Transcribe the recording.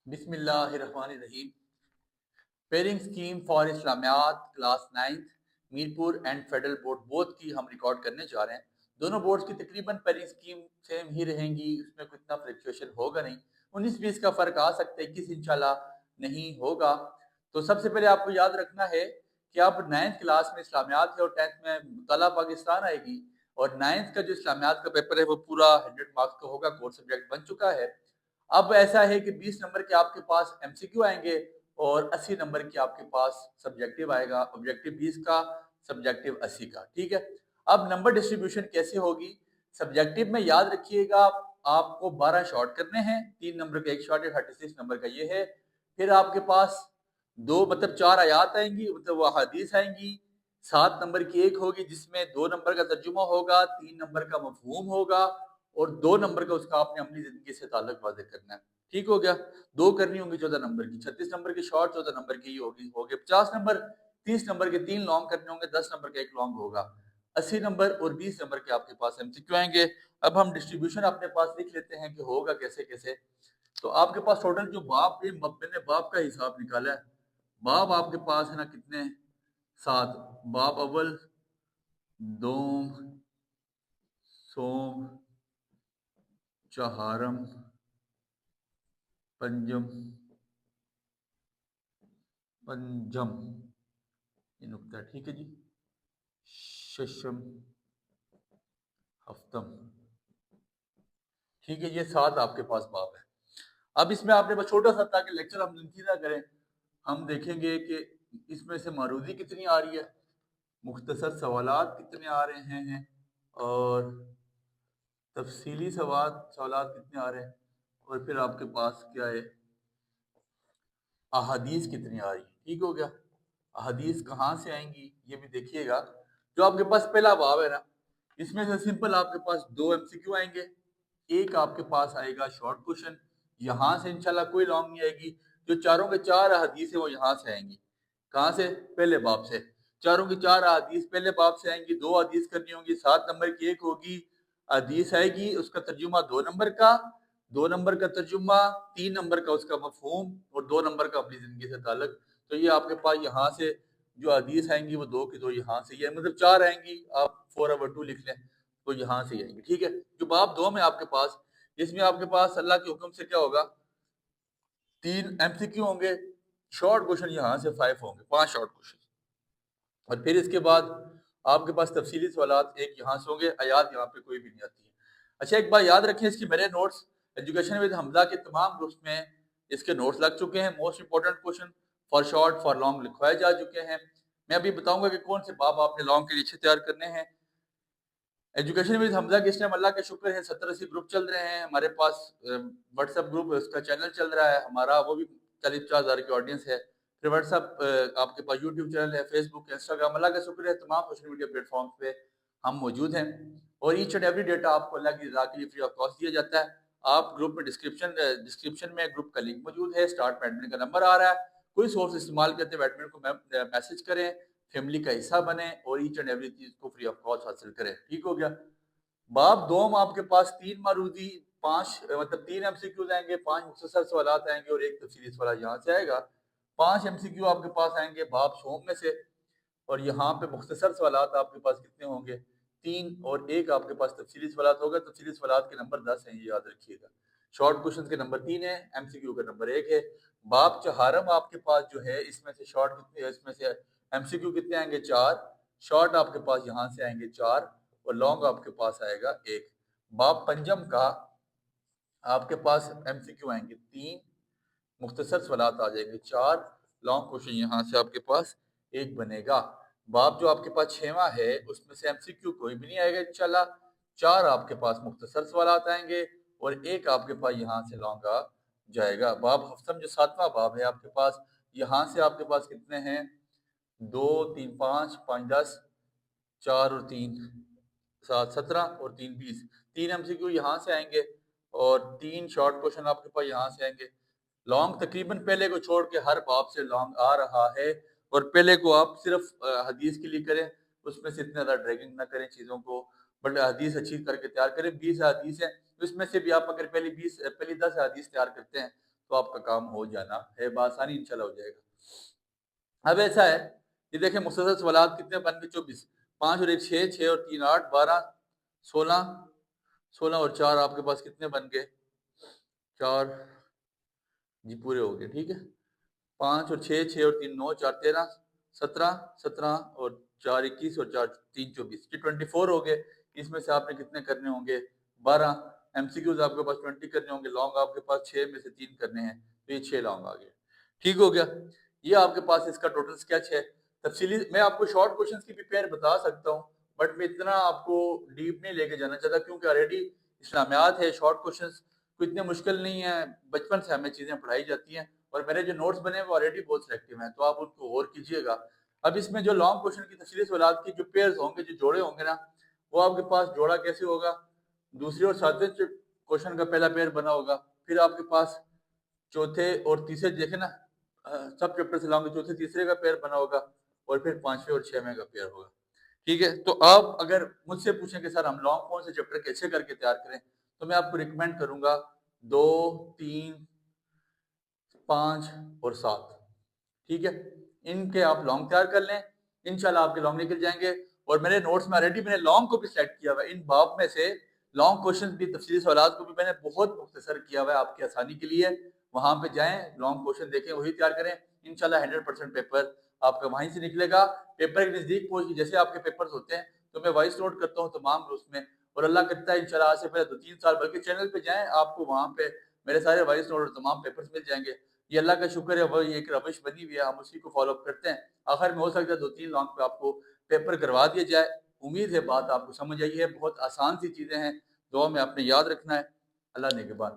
بسم اللہ الرحمن الرحیم۔ پیئرنگ اسکیم فار اسلامیات class 9 Mirpur and federal board both کی ہم ریکارڈ کرنے جا رہے ہیں۔ دونوں بورڈز کی تقریباً پیئرنگ اسکیم سیم ہی رہیں گی، اس میں کوئی اتنا فلیکچویشن ہوگا نہیں، 19-20 کا فرق آ سکتا ہے، 21 انشاءاللہ نہیں ہوگا۔ تو سب سے پہلے آپ کو یاد رکھنا ہے کہ اب 9th کلاس میں اسلامیات ہے اور 10th میں مطالعہ پاکستان آئے گی، اور 9th کا جو اسلامیات کا پیپر ہے وہ پورا 100 مارکس کا ہوگا، کورس سبجیکٹ بن چکا ہے۔ اب ایسا ہے کہ 20 نمبر کے آپ کے پاس ایم سی کیو آئیں گے اور 80 نمبر کے آپ کے پاس سبجیکٹیو آئے گا، آبجیکٹیو 20 کا، سبجیکٹیو 80 کا، ٹھیک ہے۔ اب نمبر ڈسٹریبیوشن کیسے ہوگی؟ سبجیکٹیو میں یاد رکھیے گا آپ کو 12 شارٹ کرنے ہیں، 3 نمبر کا ایک شارٹ ہے، 36 نمبر کا یہ ہے۔ پھر آپ کے پاس دو مطلب 4 آیات آئیں گی، مطلب وہ احادیث آئیں گی، 7 نمبر کی ایک ہوگی جس میں 2 نمبر کا ترجمہ ہوگا، 3 نمبر کا مفہوم ہوگا، اور 2 نمبر کا اس کا آپ نے اپنی زندگی سے تعلق واضح کرنا ہے، ٹھیک ہو گیا۔ 2 کرنی ہوں گی 14 نمبر کی، 36 نمبر کی شارٹ 14 نمبر کی ہوگی، ہو گئے 50 نمبر، 30 نمبر کے 3 لانگ کرنے ہوں گے، 10 نمبر کا ایک لانگ ہوگا، 80 نمبر اور 20 نمبر کے آپ کے پاس ایم سی کیو آئیں گے۔ اب ہم ڈسٹریبیوشن اپنے پاس لکھ لیتے ہیں کہ ہوگا کیسے کیسے۔ تو آپ کے پاس ٹوٹل جو باب میں نے باب کا حساب نکالا ہے، باب آپ کے پاس ہے نا کتنے؟ 7 باب اول، دوم، سوم، چہارم، پنجم یہ نقطہ ہے، ٹھیک ہے جی، ششم، ہفتم، ٹھیک ہے، یہ 7 آپ کے پاس باب ہے۔ اب اس میں آپ نے بس چھوٹا سا، تاکہ لیکچر ہم لنتھی نہ کریں، ہم دیکھیں گے کہ اس میں سے معروضی کتنی آ رہی ہے، مختصر سوالات کتنے آ رہے ہیں، اور تفصیلی سوالات کتنے آ رہے ہیں، اور پھر آپ کے پاس کیا ہے، احادیث کتنی آ رہی ہے، ٹھیک ہو گیا۔ احادیث کہاں سے آئیں گی یہ بھی دیکھیے گا۔ جو آپ کے پاس پہلا باب ہے نا، اس میں سے سمپل آپ کے پاس 2 ایم سی کیو آئیں گے، ایک آپ کے پاس آئے گا شارٹ کوشچن، یہاں سے انشاءاللہ کوئی لانگ نہیں آئے گی، جو چاروں کے 4 احادیث ہیں وہ یہاں سے آئیں گی، کہاں سے؟ پہلے باب سے، چاروں کی 4 احادیث پہلے باب سے آئیں گی، 2 حدیث کرنی ہوں گی، 7 نمبر کی ایک ہوگی حدیث آئے گی، اس کا ترجمہ 2 نمبر کا، 2 نمبر کا ترجمہ، 3 نمبر کا اس کا مفہوم، اور 2 نمبر کا اپنی زندگی سے تعلق۔ تو یہ آپ کے پاس یہاں سے جو حدیث آئیں گی وہ 2 کی 2 یہاں سے، یہ مطلب 4 آئیں گی، آپ 4/2 لکھ لیں تو یہاں سے آئیں گی، ٹھیک ہے۔ جو باب 2 میں آپ کے پاس، اس میں آپ کے پاس اللہ کے حکم سے کیا ہوگا، 3 ایم سی کیو ہوں گے، شارٹ کوشچن یہاں سے 5 ہوں گے، 5 شارٹ کوشچن، اور پھر اس کے بعد آپ کے پاس تفصیلی سوالات ایک یہاں سے ہوں گے، آیات یہاں پہ کوئی بھی نہیں آتی ہے۔ اچھا ایک بات یاد رکھیں، اس کی میرے نوٹس ایجوکیشن ود حمزہ کے تمام گروپس میں اس کے نوٹس لگ چکے ہیں، most important question for short for long لکھوائے جا چکے ہیں۔ میں ابھی بتاؤں گا کہ کون سے باب آپ نے لانگ کے لیے اچھے تیار کرنے ہیں۔ ایجوکیشن ود حمزہ کے اس ٹائم اللہ کا شکر ہے 70-80 گروپ چل رہے ہیں، ہمارے پاس واٹس ایپ گروپ اس کا چینل چل رہا ہے ہمارا، وہ بھی 40-50 ہزار کی آڈینس ہے، پھر واٹس ایپ آپ کے پاس یوٹیوب چینل ہے، فیس بک ہے، انسٹاگرام، اللہ کا شکر ہے تمام سوشل میڈیا پلیٹ فارمز پہ ہم موجود ہیں، اور ایچ اینڈ ایوری ڈیٹا آپ کو اللہ کی رضا کے لیے فری آف کاسٹ دیا جاتا ہے۔ آپ گروپ میں ڈسکرپشن میں گروپ کا لنک موجود ہے، اسٹارٹ میں ایڈمن کا نمبر آ رہا ہے، کوئی سورس استعمال کرتے ہوئے ایڈمن کو میسج کریں، فیملی کا حصہ بنیں، اور ایچ اینڈ ایوری چیز کو فری آف کاسٹ حاصل کریں، ٹھیک ہو گیا۔ باب 2 آپ کے پاس 3 معروضی، 5 مطلب 3 ایم سی کیوز آئیں گے، 5 مختصر سوالات آئیں گے، اور ایک تفصیلی سوال یہاں سے آئے گا، 5 ایم سی کیو آپ کے پاس آئیں گے باب سوم میں سے، اور یہاں پہ مختصر سوالات آپ کے پاس کتنے ہوں گے؟ 3، اور ایک آپ کے پاس تفصیلی سوالات ہوگا، تفصیلی سوالات کے نمبر 10 ہیں، یہ یاد رکھیے گا۔ شارٹ کوشچن کے نمبر 3 ہے، ایم سی کیو کا نمبر 1 ہے۔ باب چہارم آپ کے پاس جو ہے، اس میں سے شارٹ کتنے، اس میں سے ایم سی کیو کتنے آئیں گے؟ 4، شارٹ آپ کے پاس یہاں سے آئیں گے 4، اور لانگ آپ کے پاس آئے گا 1۔ باب پنجم کا آپ کے پاس ایم سی کیو آئیں گے 3، مختصر سوالات آ جائیں گے 4، لانگ کوشچن یہاں سے آپ کے پاس 1 بنے گا۔ باب جو آپ کے پاس 6واں ہے، اس میں سے ایم سی کیو کوئی بھی نہیں آئے گا انشاءاللہ، 4 آپ کے پاس مختصر سوالات آئیں گے، اور 1 آپ کے پاس یہاں سے لانگ آ جائے گا۔ باب ہفتم جو 7واں باب ہے آپ کے پاس، یہاں سے آپ کے پاس کتنے ہیں؟ 2، 3، 5، 5، 10، 4 اور 3، 7، 17، اور 3، 20، 3 ایم سی کیو یہاں سے آئیں گے، اور 3 شارٹ کوشچن آپ کے پاس یہاں سے آئیں گے۔ لانگ تقریباً پہلے کو چھوڑ کے ہر باب سے لانگ آ رہا ہے، اور پہلے کو آپ صرف حدیث کے لیے کریں، اس میں سے اتنا زیادہ ڈریگنگ نہ کریں چیزوں کو، بٹ حدیث اچھی کر کے تیار کریں۔ 20 حدیث ہیں، اس میں سے بھی آپ اگر پہلی 10 حدیث تیار کرتے ہیں تو آپ کا کام ہو جانا ہے، بآسانی انشاءاللہ ہو جائے گا۔ اب ایسا ہے یہ دیکھیں مسلسل سوالات کتنے بن گئے 24، 5 اور 1 6، 6 اور 3 8، 12 16، 16 اور 4 آپ کے پاس کتنے بن گئے 4 جی پورے ہو گئے، ٹھیک ہے 5 اور 6، 6 اور 3 9، 4 13، 17 17 اور 4 21 اور 4 3 24 یہ 24 ہو گئے۔ اس میں سے آپ نے کتنے کرنے ہوں گے 12 ایم سی کیوز آپ کے پاس 20 کرنے ہوں گے، لانگ آپ کے پاس 6 میں سے 3 کرنے ہیں تو یہ 6 لانگ آ گئے، ٹھیک ہو گیا۔ یہ آپ کے پاس اس کا ٹوٹل سکیچ ہے تفصیلی۔ میں آپ کو شارٹ کوشچنز کی بھی پیر بتا سکتا ہوں بٹ میں اتنا آپ کو ڈیپ نہیں لے کے جانا چاہتا کیونکہ آلریڈی اسلامیات ہے، شارٹ کوشچنز کوئی اتنے مشکل نہیں ہے، بچپن سے ہمیں چیزیں پڑھائی جاتی ہیں اور میرے جو نوٹس بنے وہ آلریڈی بہت سلیکٹیو ہیں تو آپ ان کو غور کیجئے گا۔ اب اس میں جو لانگ کوشچن کی تفصیلی سوالات کی جو پیئرز ہوں گے، جو جوڑے ہوں گے نا، وہ آپ کے پاس جوڑا کیسے ہوگا، دوسری اور ساتویں کوشچن کا پہلا پیئر بنا ہوگا، پھر آپ کے پاس چوتھے اور تیسرے دیکھیں نا سب چیپٹر سے لانگ چوتھے تیسرے کا پیئر بنا ہوگا اور پھر پانچویں اور چھویں کا پیئر ہوگا، ٹھیک ہے۔ تو آپ اگر مجھ سے پوچھیں کہ سر ہم لانگ کون سے چیپٹر کیسے کر کے تیار کریں تو میں آپ کو ریکمینڈ کروں گا 2 3 5 اور 7، ٹھیک ہے، ان کے آپ لانگ تیار کر لیں، انشاءاللہ آپ کے لانگ نکل جائیں گے۔ اور میرے نوٹس میں آلریڈی میں نے لانگ کو بھی سلیکٹ کیا ہوا ہے، ان باب میں سے لانگ کوشچن بھی تفصیلی سوالات کو بھی میں نے بہت مختصر کیا ہوا ہے آپ کی آسانی کے لیے، وہاں پہ جائیں لانگ کوشچن دیکھیں وہی تیار کریں، انشاءاللہ 100% پیپر آپ کا وہیں سے نکلے گا۔ پیپر کے نزدیک پہنچ کے جیسے آپ کے پیپرز ہوتے ہیں تو میں وائس نوٹ کرتا ہوں تمام روز میں، اور اللہ کرتا ہے انشاءاللہ آج سے پہلے 2-3 سال بلکہ چینل پہ جائیں آپ کو وہاں پہ میرے سارے وائس نوٹ اور تمام پیپرز مل جائیں گے۔ یہ اللہ کا شکر ہے، وہ ایک روش بنی ہوئی ہے، ہم اسی کو فالو اپ کرتے ہیں۔ آخر میں ہو سکتا ہے 2-3 لانگ پہ آپ کو پیپر کروا دیا جائے۔ امید ہے بات آپ کو سمجھ آئی ہے، بہت آسان سی چیزیں ہیں، دعا میں آپ نے یاد رکھنا ہے۔ اللہ نگہبان۔